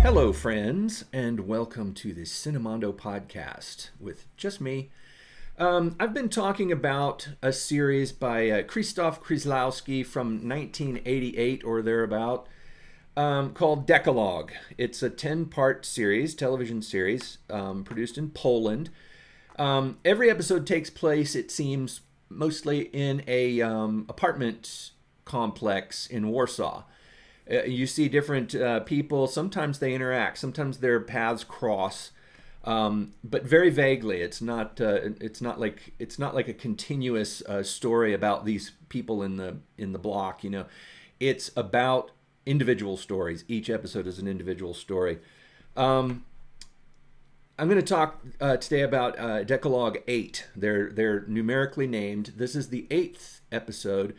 Hello, friends, and welcome to the Cinemondo podcast with just me. I've been talking about a series by Krzysztof Kieslowski from 1988 or thereabout called Dekalog. It's a 10-part series, television series, produced in Poland. Every episode takes place, it seems, mostly in a apartment complex in Warsaw. You see different people. Sometimes they interact. Sometimes their paths cross, but very vaguely. It's not. It's not like a continuous story about these people in the block. It's about individual stories. Each episode is an individual story. I'm going to talk today about Dekalog Eight. They're numerically named. This is the 8th episode.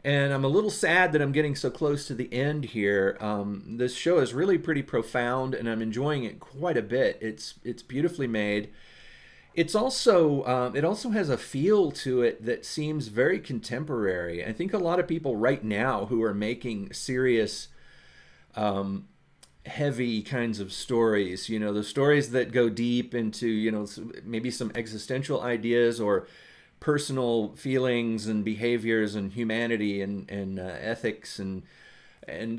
And I'm a little sad that I'm getting so close to the end here. This show is really pretty profound, and I'm enjoying it quite a bit. It's beautifully made. It also has a feel to it that seems very contemporary. I think a lot of people right now who are making serious, heavy kinds of stories, the stories that go deep into maybe some existential ideas or personal feelings and behaviors and humanity and ethics and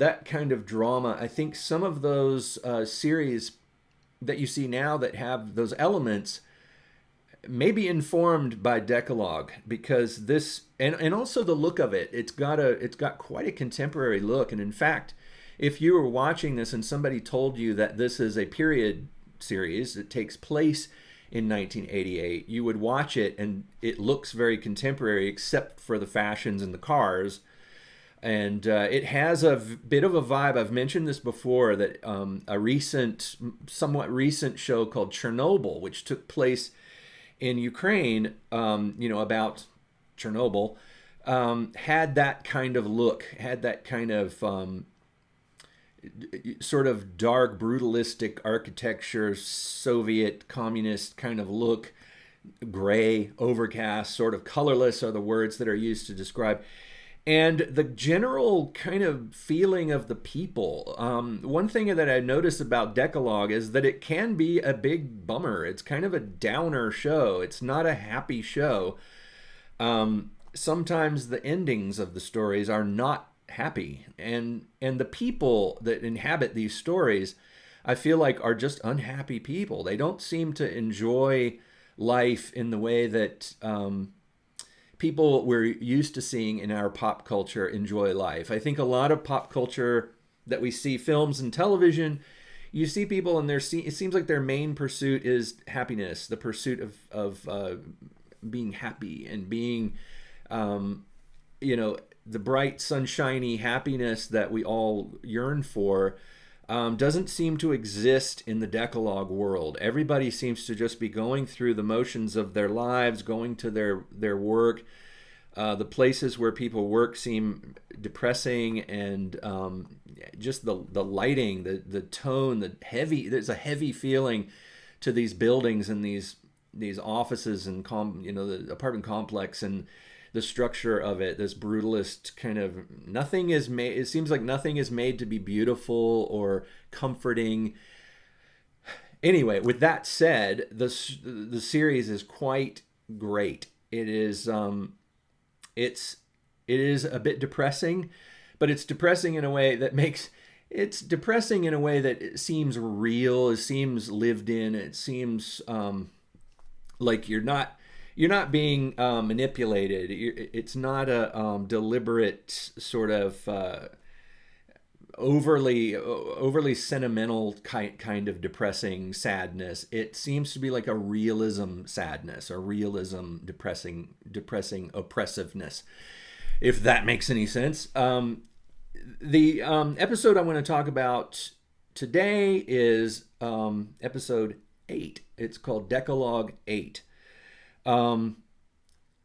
that kind of drama. I think some of those series that you see now that have those elements may be informed by Dekalog, because this and also the look of it. It's got quite a contemporary look. And in fact, if you were watching this and somebody told you that this is a period series that takes place in 1988, you would watch it and it looks very contemporary except for the fashions and the cars. And it has a bit of a vibe. I've mentioned this before, that somewhat recent show called Chernobyl, which took place in Ukraine, about Chernobyl, had that kind of look, had that kind of sort of dark, brutalistic architecture, Soviet communist kind of look, gray, overcast, sort of colorless are the words that are used to describe. And the general kind of feeling of the people. One thing that I noticed about Dekalog is that it can be a big bummer. It's kind of a downer show. It's not a happy show. Sometimes the endings of the stories are not happy, and the people that inhabit these stories, I feel like, are just unhappy people. They don't seem to enjoy life in the way that people we're used to seeing in our pop culture enjoy life. I think a lot of pop culture that we see, films and television, you see people and it seems like their main pursuit is happiness, the pursuit of being happy and being the bright, sunshiny happiness that we all yearn for doesn't seem to exist in the Decalogue world. Everybody seems to just be going through the motions of their lives, going to their work. The places where people work seem depressing, and just the lighting, the tone, there's a heavy feeling to these buildings and these offices and the apartment complex and the structure of it, this brutalist kind of, nothing is made, it seems like nothing is made to be beautiful or comforting. Anyway, with that said, the series is quite great. It is it is a bit depressing, but it's depressing in a way that it seems real, it seems lived in, it seems like you're not being manipulated. It's not a deliberate sort of overly sentimental kind of depressing sadness. It seems to be like a realism sadness, or realism depressing oppressiveness, if that makes any sense. The episode I want to talk about today is episode 8. It's called Dekalog 8.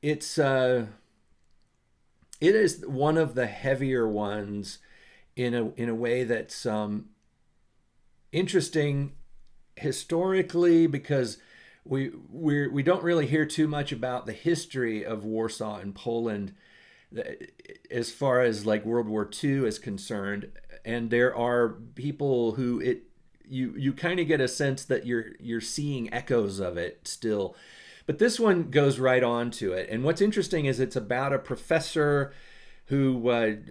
It is one of the heavier ones in a way that's interesting historically, because we don't really hear too much about the history of Warsaw and Poland as far as like World War II is concerned, and there are people who you kind of get a sense that you're seeing echoes of it still. But this one goes right on to it. And what's interesting is it's about a professor who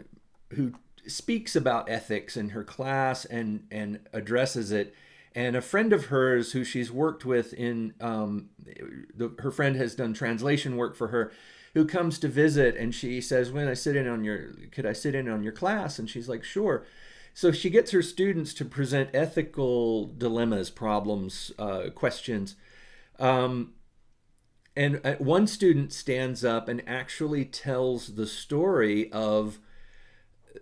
speaks about ethics in her class and addresses it. And a friend of hers who she's worked with in her friend has done translation work for her, who comes to visit, and she says, could I sit in on your class? And she's like, sure. So she gets her students to present ethical dilemmas, problems, questions. And one student stands up and actually tells the story of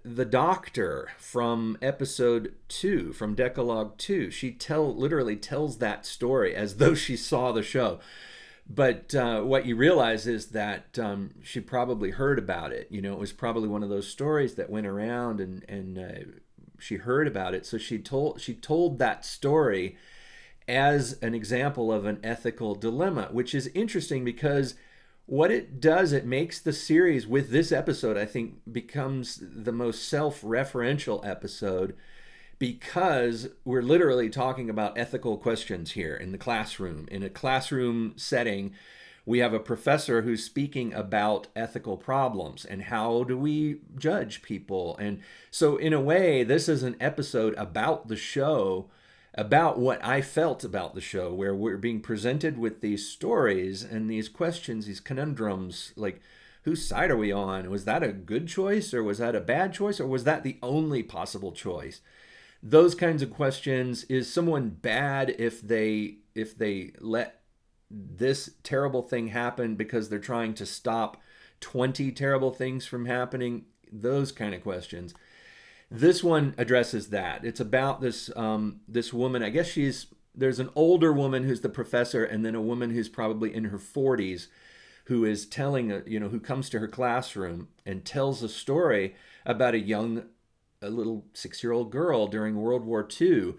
the doctor from episode 2, from Dekalog 2. She literally tells that story as though she saw the show. But what you realize is that she probably heard about it. You know, it was probably one of those stories that went around, and she heard about it. So she told that story as an example of an ethical dilemma, which is interesting because what it does, it makes the series with this episode, I think, becomes the most self-referential episode, because we're literally talking about ethical questions here in the classroom. In a classroom setting, we have a professor who's speaking about ethical problems and how do we judge people. And so in a way, this is an episode about the show, about what I felt about the show, where we're being presented with these stories and these questions, these conundrums, like, whose side are we on? Was that a good choice, or was that a bad choice, or was that the only possible choice? Those kinds of questions. Is someone bad if they let this terrible thing happen because they're trying to stop 20 terrible things from happening? Those kind of questions. This one addresses that. It's about this woman. I guess there's an older woman who's the professor, and then a woman who's probably in her 40s, who is who comes to her classroom and tells a story about a little 6-year-old girl during World War II,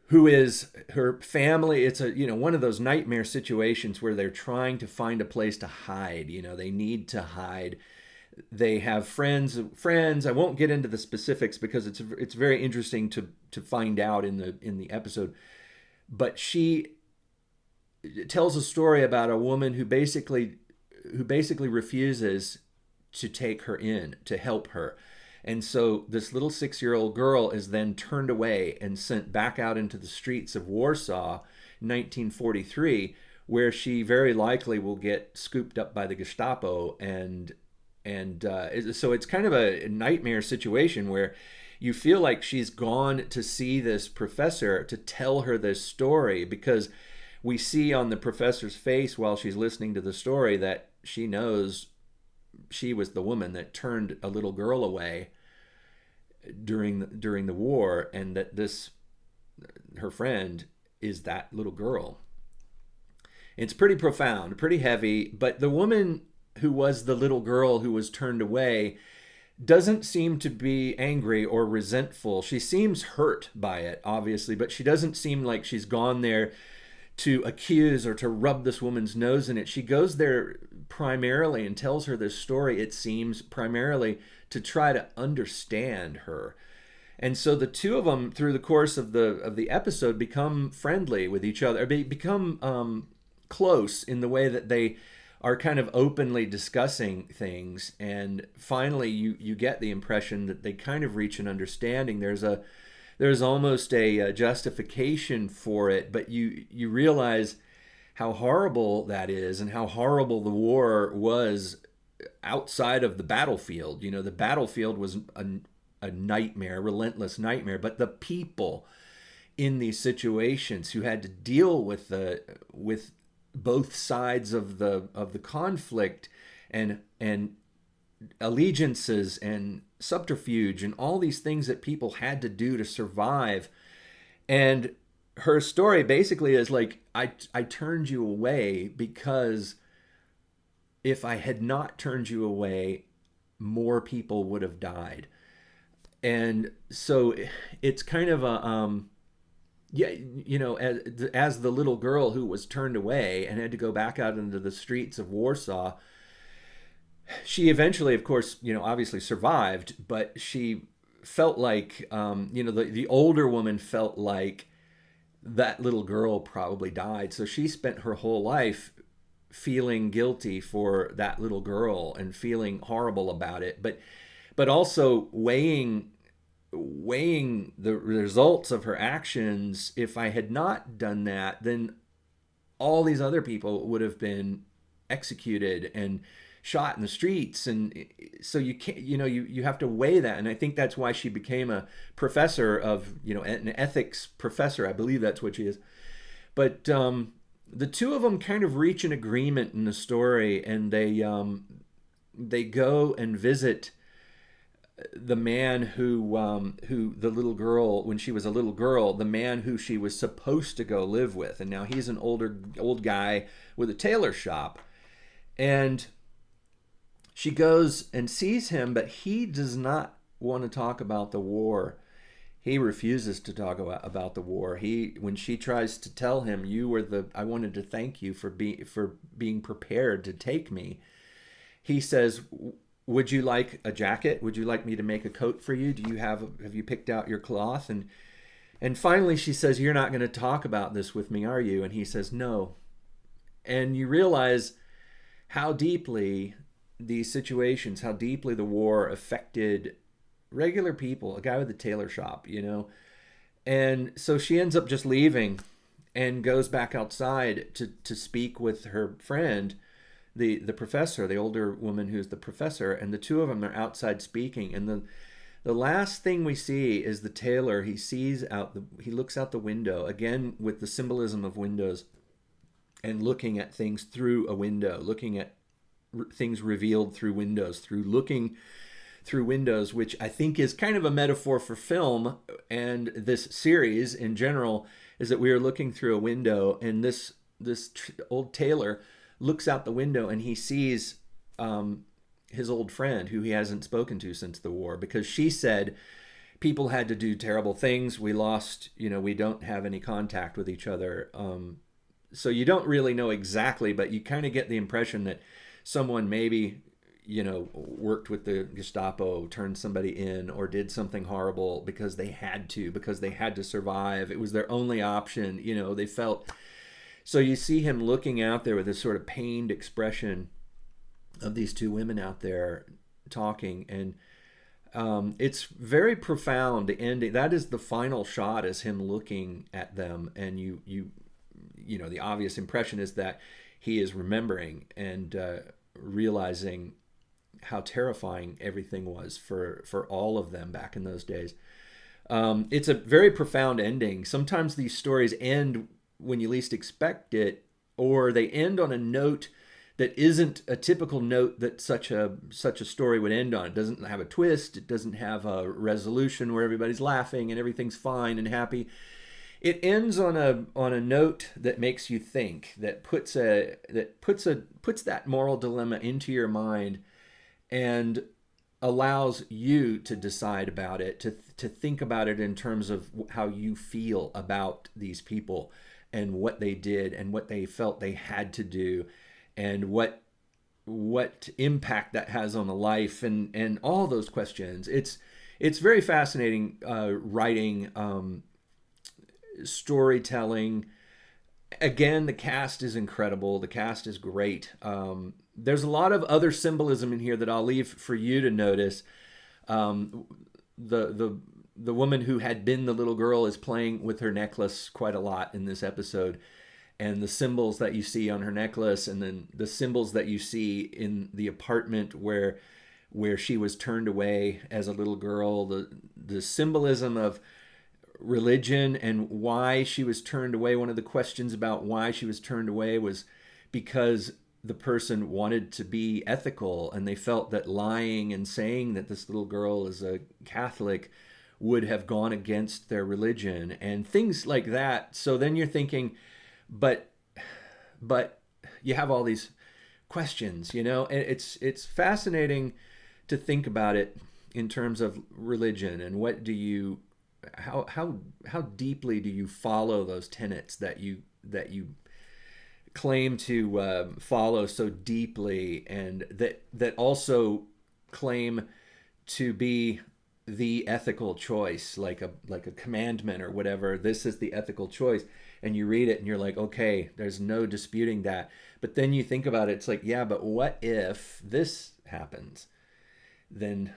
who is her family. It's one of those nightmare situations where they're trying to find a place to hide. They need to hide. They have friends. I won't get into the specifics because it's very interesting to find out in the episode. But she tells a story about a woman who basically refuses to take her in, to help her. And so this little 6-year-old girl is then turned away and sent back out into the streets of Warsaw, 1943, where she very likely will get scooped up by the Gestapo. And so it's kind of a nightmare situation where you feel like she's gone to see this professor to tell her this story, because we see on the professor's face while she's listening to the story that she knows she was the woman that turned a little girl away during the war, and that her friend is that little girl. It's pretty profound, pretty heavy, but the woman who was the little girl who was turned away doesn't seem to be angry or resentful. She seems hurt by it, obviously, but she doesn't seem like she's gone there to accuse or to rub this woman's nose in it. She goes there primarily and tells her this story, it seems, primarily to try to understand her. And so the two of them, through the course of the episode, become friendly with each other, become close in the way that they are kind of openly discussing things. And finally, you get the impression that they kind of reach an understanding. There's almost a justification for it, but you realize how horrible that is and how horrible the war was outside of the battlefield. The battlefield was a nightmare, relentless nightmare, but the people in these situations who had to deal with both sides of the conflict and allegiances and subterfuge and all these things that people had to do to survive. And her story basically is like, I turned you away because if I had not turned you away, more people would have died. And so it's kind of a as the little girl who was turned away and had to go back out into the streets of Warsaw, she eventually, of course, obviously survived, but she felt like, the older woman felt like that little girl probably died. So she spent her whole life feeling guilty for that little girl and feeling horrible about it, but also weighing the results of her actions. If I had not done that, then all these other people would have been executed and shot in the streets. And so you can't, you have to weigh that. And I think that's why she became a professor of, an ethics professor. I believe that's what she is. But the two of them kind of reach an agreement in the story, and they go and visit the man who the little girl, when she was a little girl, the man who she was supposed to go live with. And now he's an old guy with a tailor shop. And she goes and sees him, but he does not want to talk about the war. He refuses to talk about the war. When she tries to tell him, I wanted to thank you for being prepared to take me. He says, would you like a jacket? Would you like me to make a coat for you? Have you picked out your cloth? And finally she says, you're not going to talk about this with me, are you? And he says, no. And you realize how deeply these situations, how deeply the war affected regular people, a guy with a tailor shop, And so she ends up just leaving and goes back outside to speak with her friend, the professor, the older woman who's the professor, and the two of them are outside speaking. And the last thing we see is the tailor. He looks out the window, again with the symbolism of windows, and looking at things through a window, looking at things revealed through windows, through looking through windows, which I think is kind of a metaphor for film and this series in general, is that we are looking through a window, and this old tailor looks out the window and he sees his old friend who he hasn't spoken to since the war, because she said people had to do terrible things. We lost, we don't have any contact with each other. So you don't really know exactly, but you kind of get the impression that someone maybe, worked with the Gestapo, turned somebody in, or did something horrible because they had to survive. It was their only option. They felt. So you see him looking out there with this sort of pained expression of these two women out there talking, and it's very profound. The ending, that is the final shot, is him looking at them, and the obvious impression is that he is remembering and realizing how terrifying everything was for all of them back in those days. It's a very profound ending. Sometimes these stories end when you least expect it, or they end on a note that isn't a typical note that such a story would end on. It doesn't have a twist. It doesn't have a resolution where everybody's laughing and everything's fine and happy. It ends on a note that makes you think, that puts that moral dilemma into your mind and allows you to decide about it, to think about it in terms of how you feel about these people and what they did and what they felt they had to do, and what impact that has on a life, and all those questions. It's very fascinating writing, storytelling. Again, the cast is incredible. The cast is great. There's a lot of other symbolism in here that I'll leave for you to notice. The woman who had been the little girl is playing with her necklace quite a lot in this episode, and the symbols that you see on her necklace, and then the symbols that you see in the apartment where she was turned away as a little girl, the symbolism of religion and why she was turned away. One of the questions about why she was turned away was because the person wanted to be ethical, and they felt that lying and saying that this little girl is a Catholic would have gone against their religion and things like that. So then you're thinking, but you have all these questions, and it's fascinating to think about it in terms of religion, and how deeply do you follow those tenets that you claim to follow so deeply, and that also claim to be the ethical choice, like a commandment or whatever. This is the ethical choice, and you read it and you're like, okay, there's no disputing that. But then you think about it, it's like, yeah, but what if this happens? Then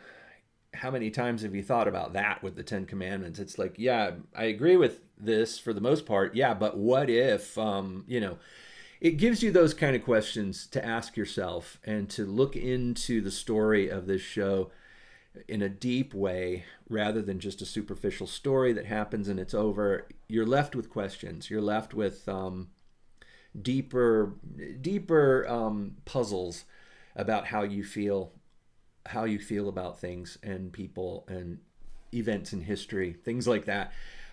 how many times have you thought about that with the Ten Commandments? It's like, yeah, I agree with this for the most part. Yeah, but what if, it gives you those kind of questions to ask yourself and to look into the story of this show in a deep way rather than just a superficial story that happens and it's over. You're left with questions. You're left with deeper puzzles about how you feel about things and people and events in history, things like that.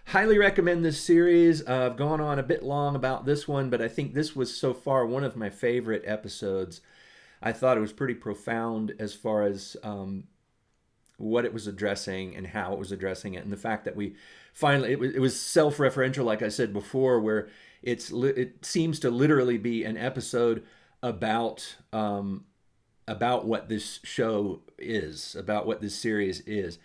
Highly recommend this series. I've gone on a bit long about this one, but I think this was so far one of my favorite episodes. I thought it was pretty profound as far as what it was addressing and how it was addressing it, and the fact that we finally, it was self-referential, like I said before, where it seems to literally be an episode about what this show is, about what this series is.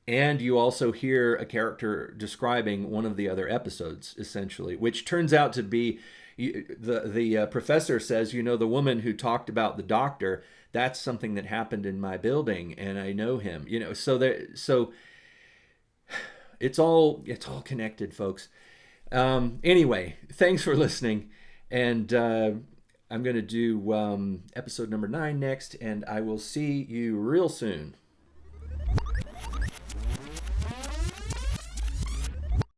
And you also hear a character describing one of the other episodes, essentially, which turns out to be, the professor says, the woman who talked about the doctor, that's something that happened in my building, and I know him. So it's all connected, folks. Anyway, thanks for listening, and I'm going to do episode number 9 next, and I will see you real soon.